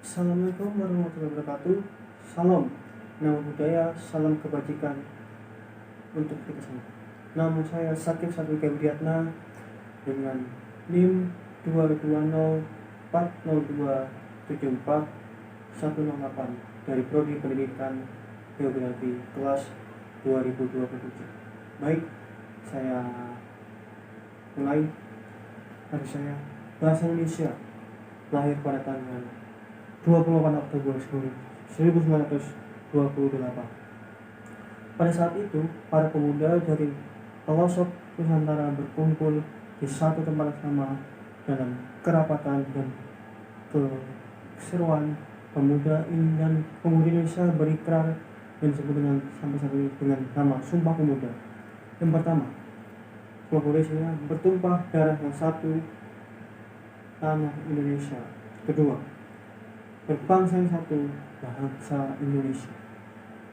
Assalamualaikum warahmatullahi wabarakatuh. Salam, nama budaya, salam kebajikan untuk kita semua. Nama saya Sakif Satwika Widiatna dengan NIM 220240274 dari Prodi Pendidikan Geografi kelas 2027. Baik, saya mulai. Hari saya bahasa Indonesia, lahir pada tanggal 28 Oktober 1928. Pada saat itu, para pemuda dari pelosok Nusantara berkumpul di satu tempat sama dalam kerapatan dan keseruan pemuda dan pemuda Indonesia berikrar yang disebut sampai saat ini dengan nama Sumpah Pemuda. Yang pertama, Sumpah Pemuda isinya bertumpah darah yang satu, tanah Indonesia. Kedua, berbangsa yang satu, bangsa Indonesia.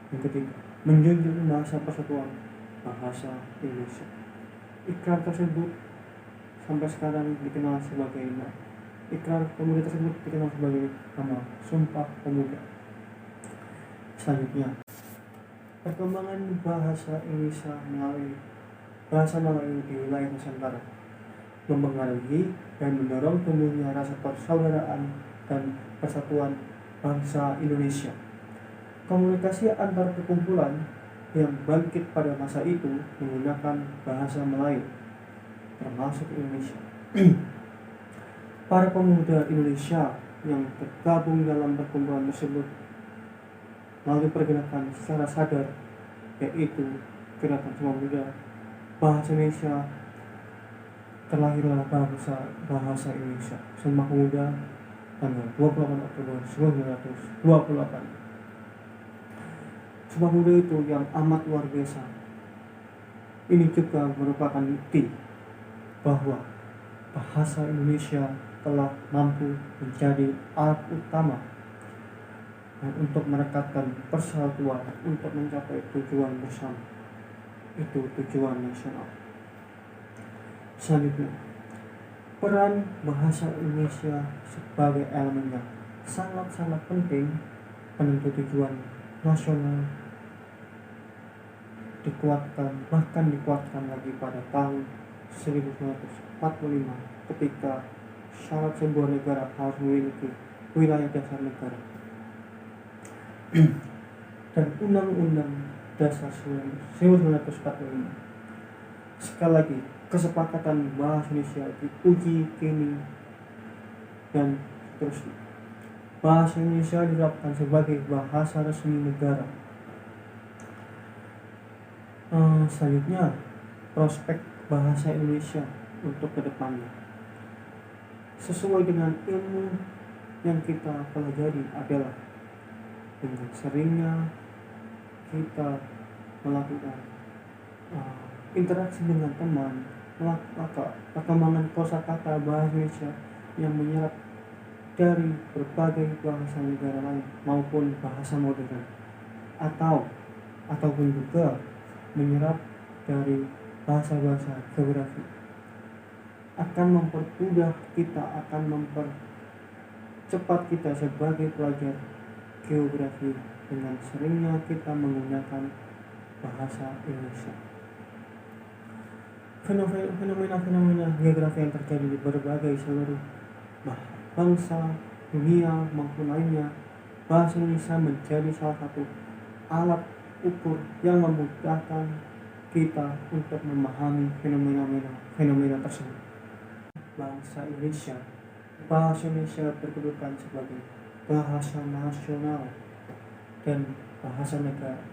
Yang ketiga, menjunjung bahasa persatuan, bahasa Indonesia. Ikrar tersebut sampai sekarang dikenal sebagai ikrar pemuda tersebut dikenal sebagai nama Sumpah Pemuda. Selanjutnya, perkembangan bahasa Indonesia melalui bahasa Melayu di wilayah Nusantara mempengaruhi dan mendorong tumbuhnya rasa persaudaraan dan persatuan bangsa Indonesia. Komunikasi antar perkumpulan yang bangkit pada masa itu menggunakan bahasa Melayu, termasuk Indonesia. Para pemuda Indonesia yang tergabung dalam perkumpulan tersebut melalui pergerakan secara sadar, yaitu gerakan Sumpah Pemuda bahasa Indonesia, terlahirlah bahasa Indonesia. Sumpah Pemuda tanggal 28 Oktober 1928. Sumpah Pemuda itu yang amat luar biasa. Ini juga merupakan bukti bahwa bahasa Indonesia telah mampu menjadi alat utama untuk merekatkan persatuan untuk mencapai tujuan bersama, itu tujuan nasional. Selanjutnya, peran bahasa Indonesia sebagai elemen yang sangat-sangat penting penentu tujuan nasional bahkan dikuatkan lagi pada tahun 1945 ketika syarat sebuah negara harus memiliki wilayah dasar negara dan Undang-Undang Dasar 1945. Sekali lagi, kesepakatan bahasa Indonesia diuji kini dan seterusnya. Bahasa Indonesia diterapkan sebagai bahasa resmi negara. Selanjutnya, prospek bahasa Indonesia untuk kedepannya. Sesuai dengan ilmu yang kita pelajari adalah dengan seringnya kita melakukan interaksi dengan teman, maka perkembangan kosakata bahasa Indonesia yang menyerap dari berbagai bahasa negara lain maupun bahasa modern ataupun juga menyerap dari bahasa-bahasa geografi akan mempermudah kita, akan mempercepat kita sebagai pelajar geografi dengan seringnya kita menggunakan bahasa Indonesia. Fenomena geografi yang terjadi di berbagai seluruh bangsa dunia maupun lainnya, bahasa Indonesia menjadi salah satu alat ukur yang memudahkan kita untuk memahami fenomena tersebut. Bahasa Indonesia berkedudukan sebagai bahasa nasional dan bahasa negara.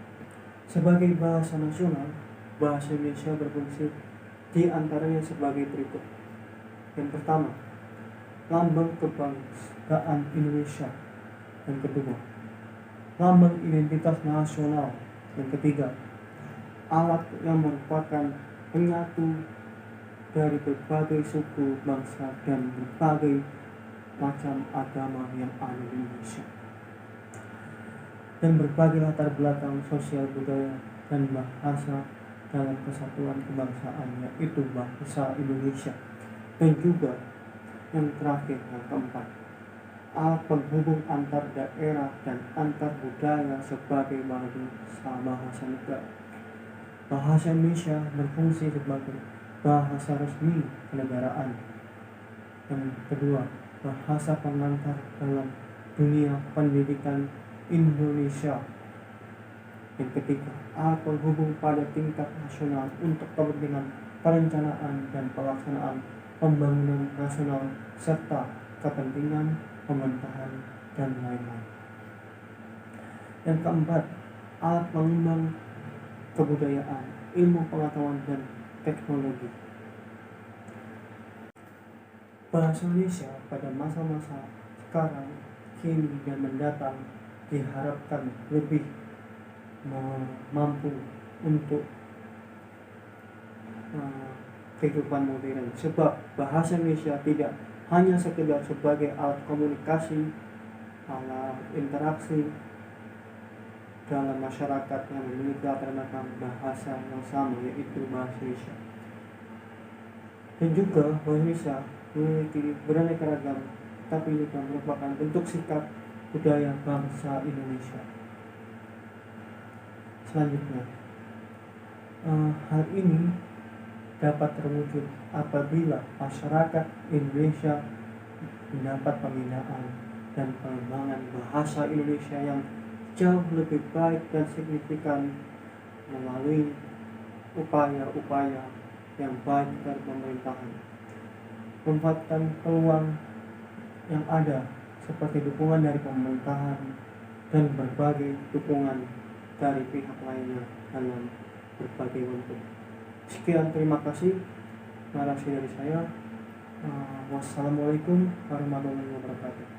Sebagai bahasa nasional, bahasa Indonesia berfungsi di antaranya sebagai berikut. Yang pertama, lambang kebanggaan Indonesia. Yang kedua, lambang identitas nasional. Yang ketiga, alat yang merupakan penyatu dari berbagai suku, bangsa, dan berbagai macam agama yang ada di Indonesia, dan berbagai latar belakang sosial, budaya, dan bahasa dalam kesatuan kebangsaan, yaitu bahasa Indonesia. Dan juga yang terakhir, yang keempat, alat penghubung antar daerah dan antar budaya sebagai bahasa negara. Bahasa Indonesia berfungsi sebagai bahasa resmi kenegaraan. Yang kedua, bahasa pengantar dalam dunia pendidikan Indonesia. Yang ketiga, alat penghubung pada tingkat nasional untuk kepentingan perencanaan dan pelaksanaan pembangunan nasional serta kepentingan pemerintahan dan lain-lain. Yang keempat, alat pengembang kebudayaan, ilmu pengetahuan dan teknologi. Bahasa Indonesia pada masa-masa sekarang, kini dan mendatang diharapkan lebih mampu untuk kehidupan modern, sebab bahasa Indonesia tidak hanya sekedar sebagai alat komunikasi, alat interaksi dalam masyarakat yang memiliki latar belakang bahasa yang sama, yaitu bahasa Indonesia. Dan juga bahasa Indonesia memiliki beraneka ragam, tapi juga merupakan bentuk sikap budaya bangsa Indonesia. Selanjutnya, hal ini dapat terwujud apabila masyarakat Indonesia mendapat pembinaan dan pengembangan bahasa Indonesia yang jauh lebih baik dan signifikan melalui upaya-upaya yang baik dari pemerintahan, memanfaatkan peluang yang ada seperti dukungan dari pemerintahan dan berbagai dukungan dari pihak lainnya dalam berbagai bentuk. Sekian, terima kasih. Narasi dari saya. Wassalamualaikum warahmatullahi wabarakatuh.